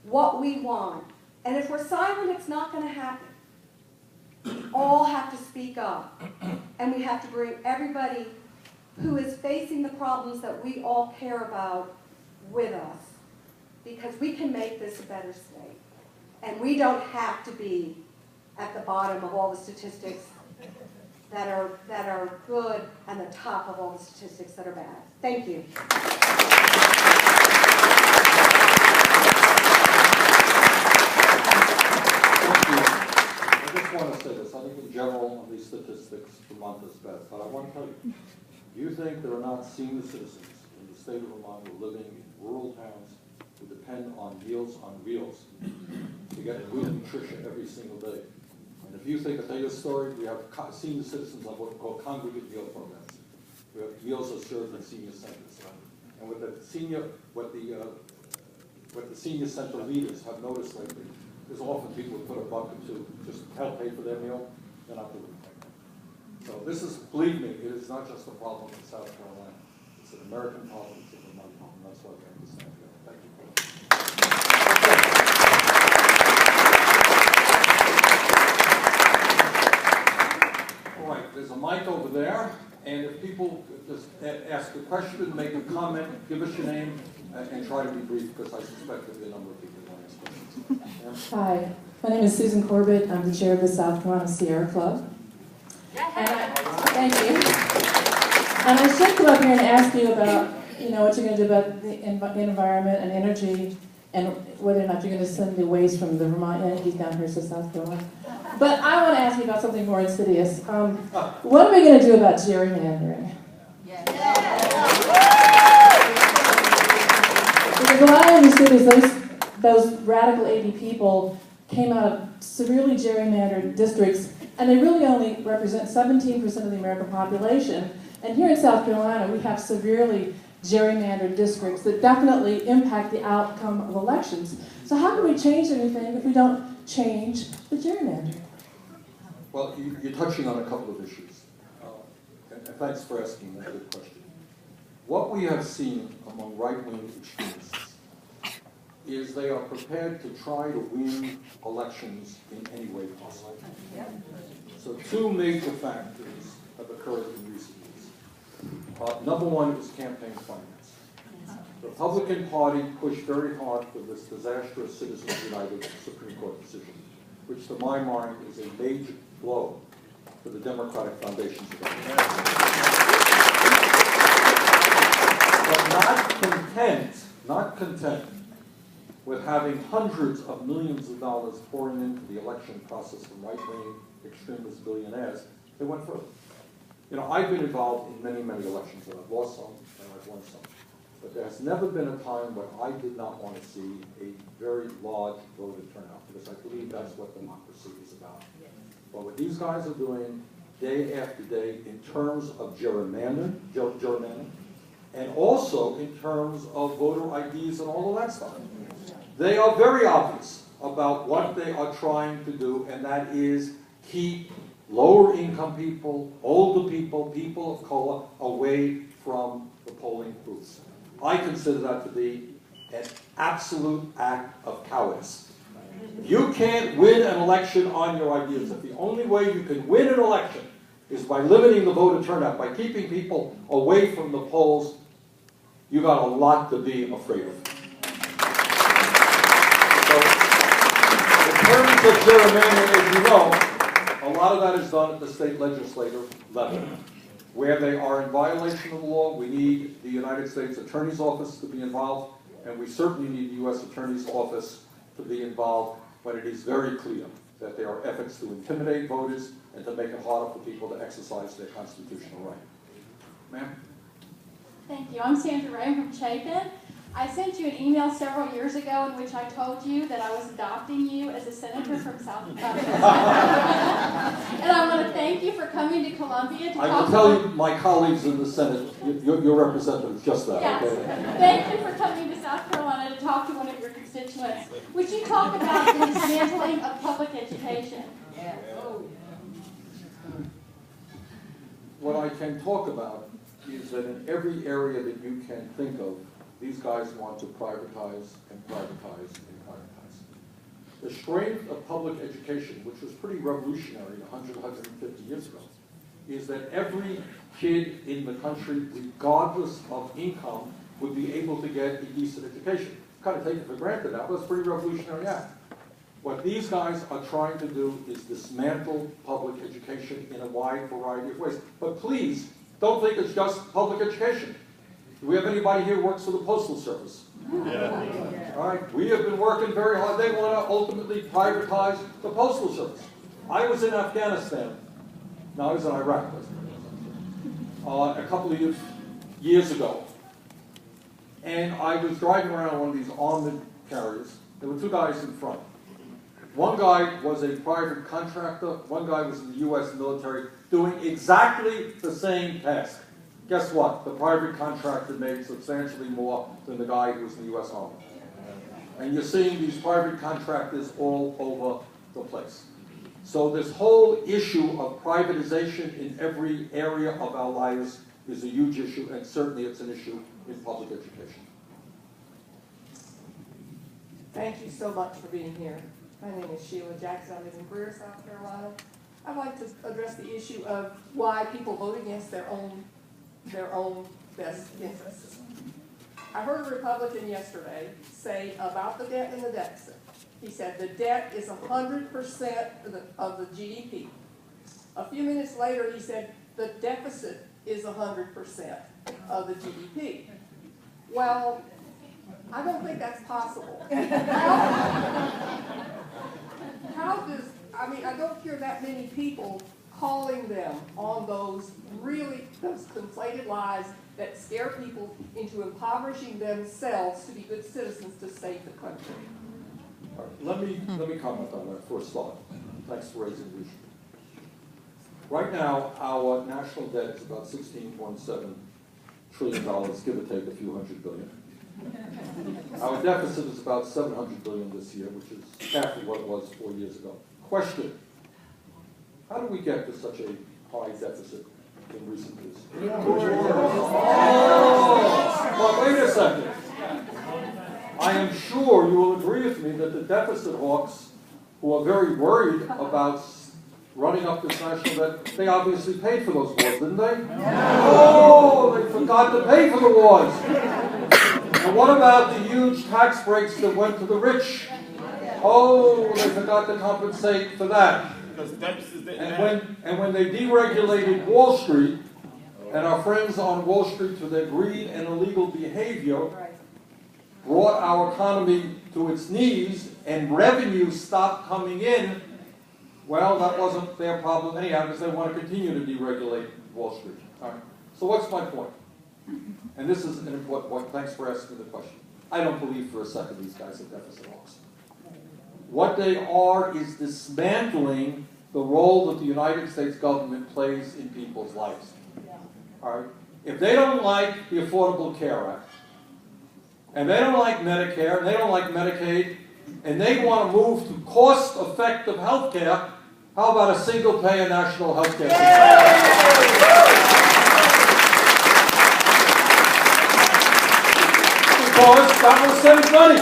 what we want. And if we're silent, it's not going to happen. We all have to speak up. And we have to bring everybody who is facing the problems that we all care about with us. Because we can make this a better state. And we don't have to be at the bottom of all the statistics that are good and the top of all the statistics that are bad. Thank you. I just want to say this. I think in general, on these statistics, Vermont is best. But I want to tell you, do you think there are not senior citizens in the state of Vermont who are living in rural towns who depend on Meals on Wheels to get good nutrition every single day? And if you think, I'll tell you a story, we have senior citizens on what we call congregate meal programs. We have meals are served in senior centers. And what the senior center leaders have noticed lately, there's often people who put a buck or two just to help pay for their meal. They're not doing it. So this is, believe me, it is not just a problem in South Carolina. It's an American problem, it's a Vermont problem. That's why we understand that. Thank you. All right, there's a mic over there, and if people just ask a question, make a comment, give us your name, and try to be brief, because I suspect there'll be a number of people who want to ask questions. Hi, my name is Susan Corbett. I'm the chair of the South Carolina Sierra Club. Thank you. And I should come up here and ask you about, what you're going to do about the environment and energy, and whether or not you're going to send the waste from the Vermont Yankees down here to South Carolina. But I want to ask you about something more insidious. What are we going to do about gerrymandering? Because what I understood is those radical 80 people came out of severely gerrymandered districts, and they really only represent 17% of the American population. And here in South Carolina, we have severely gerrymandered districts that definitely impact the outcome of elections. So how can we change anything if we don't change the gerrymandering? Well, you're touching on a couple of issues. And thanks for asking that good question. What we have seen among right-wing extremists is they are prepared to try to win elections in any way possible. So 2 major factors have occurred in recent years. Number one is campaign finance. The Republican Party pushed very hard for this disastrous Citizens United Supreme Court decision, which to my mind is a major blow for the Democratic foundations of government. But not content with having hundreds of millions of dollars pouring into the election process from right-wing extremist billionaires, they went further. I've been involved in many, many elections, and I've lost some, and I've won some. But there has never been a time when I did not want to see a very large voter turnout, because I believe that's what democracy is about. But what these guys are doing day after day in terms of gerrymandering, and also in terms of voter IDs and all of that stuff. They are very obvious about what they are trying to do, and that is keep lower income people, older people, people of color away from the polling booths. I consider that to be an absolute act of cowardice. You can't win an election on your ideas. If the only way you can win an election is by limiting the voter turnout, by keeping people away from the polls, you got a lot to be afraid of. So, in terms of gerrymandering, as you know, a lot of that is done at the state legislative level. Where they are in violation of the law, we need the United States Attorney's Office to be involved. And we certainly need the U.S. Attorney's Office to be involved, but it is very clear that there are efforts to intimidate voters and to make it harder for people to exercise their constitutional right. Ma'am? Thank you. I'm Sandra Ray from Chapin. I sent you an email several years ago in which I told you that I was adopting you as a senator from South Carolina. And I want to thank you for coming to Columbia to I talk will tell about... you, my colleagues in the Senate, your representative, just that, Yes. okay? Thank you for coming to South Carolina to talk to one of your constituents. Would you talk about the dismantling of public education? What I can talk about is that in every area that you can think of, these guys want to privatize and privatize and privatize. The strength of public education, which was pretty revolutionary 100, 150 years ago, is that every kid in the country, regardless of income, would be able to get a decent education. Kind of take it for granted now, but it's a pretty revolutionary act. What these guys are trying to do is dismantle public education in a wide variety of ways. But please, don't think it's just public education. Do we have anybody here who works for the Postal Service? Yeah. All right, we have been working very hard. They want to ultimately privatize the Postal Service. I was in Afghanistan. No, I was in Iraq. A couple of years ago. And I was driving around one of these armored carriers. There were two guys in front. One guy was a private contractor. One guy was in the U.S. military doing exactly the same task. Guess what? The private contractor made substantially more than the guy who was in the U.S. Army. And you're seeing these private contractors all over the place. So this whole issue of privatization in every area of our lives is a huge issue, and certainly it's an issue in public education. Thank you so much for being here. My name is Sheila Jackson. I live in Greer, South Carolina. I'd like to address the issue of why people vote against their own best interests. I heard a Republican yesterday say about the debt and the deficit. He said the debt is 100% of the GDP. A few minutes later, he said the deficit is 100% of the GDP. Well, I don't think that's possible. I don't hear that many people calling them on those conflated lies that scare people into impoverishing themselves to be good citizens to save the country. All right, let me comment on that for a start. Thanks for raising the issue. Right now, our national debt is about $16.7 trillion, give or take a few $100 billion. Our deficit is about $700 billion this year, which is half of what it was 4 years ago. Question: how did we get to such a high deficit in recent years? Well, wait a second. I am sure you will agree with me that the deficit hawks, who are very worried about running up this national debt, they obviously paid for those wars, didn't they? Oh, they forgot to pay for the wars. And what about the huge tax breaks that went to the rich? Oh, they forgot to compensate for that. And when they deregulated Wall Street, and our friends on Wall Street, to their greed and illegal behavior, brought our economy to its knees, and revenue stopped coming in, well, that wasn't their problem anyhow, because they want to continue to deregulate Wall Street. All right. So what's my point? And this is an important point. Thanks for asking the question. I don't believe for a second these guys are deficit hawks. What they are is dismantling the role that the United States government plays in people's lives. All right? If they don't like the Affordable Care Act, and they don't like Medicare, and they don't like Medicaid, and they want to move to cost-effective health care, how about a single-payer national health care system? Because that will save money.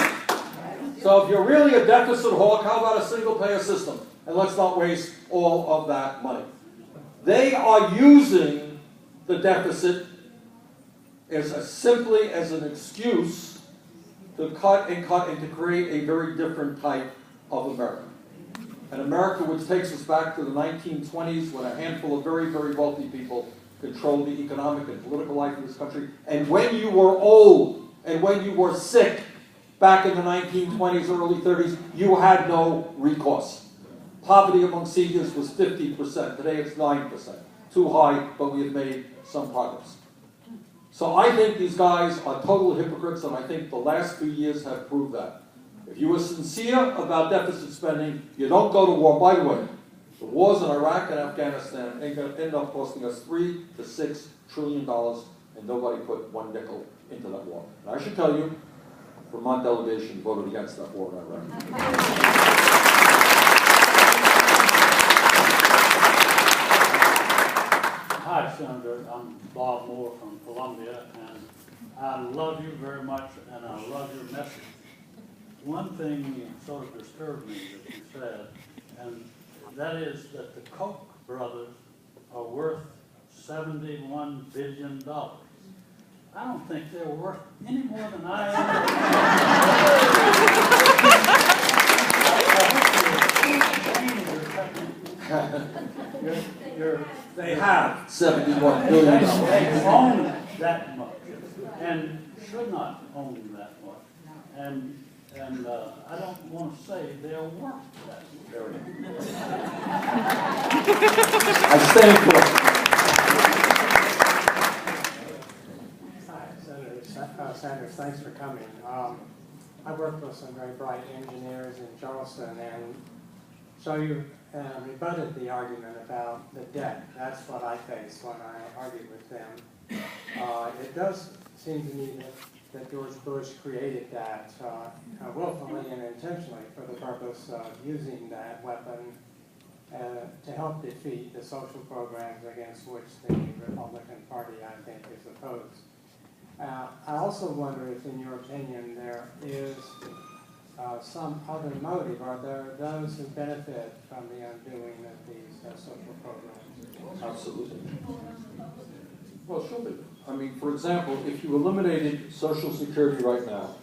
So if you're really a deficit hawk, how about a single-payer system? And let's not waste all of that money. They are using the deficit as simply as an excuse to cut and to create a very different type of America. An America which takes us back to the 1920s, when a handful of very, very wealthy people controlled the economic and political life of this country. And when you were old and when you were sick, back in the 1920s, early 30s, you had no recourse. Poverty among seniors was 50%. Today it's 9%. Too high, but we have made some progress. So I think these guys are total hypocrites, and I think the last few years have proved that. If you were sincere about deficit spending, you don't go to war. By the way, the wars in Iraq and Afghanistan are going to end up costing us $3 to $6 trillion, and nobody put one nickel into that war. And I should tell you, Vermont delegation voted against that war in Iraq. Hi, Senator. I'm Bob Moore from Columbia, and I love you very much, and I love your message. One thing sort of disturbed me that you said, and that is that the Koch brothers are worth $71 billion. I don't think they're worth any more than I am. They have $71 billion. They own that much and should not own that much. And I don't want to say they're worth that very much. I stand for Hi, Senator Sanders, thanks for coming. I worked with some very bright engineers in Charleston, and so you rebutted the argument about the debt. That's what I faced when I argued with them. It does seem to me that George Bush created that willfully and intentionally for the purpose of using that weapon to help defeat the social programs against which the Republican Party, I think, is opposed. I also wonder if, in your opinion, there is some other motive. Are there those who benefit from the undoing of these social programs? Absolutely. Well, sure. I mean, for example, if you eliminated Social Security right now,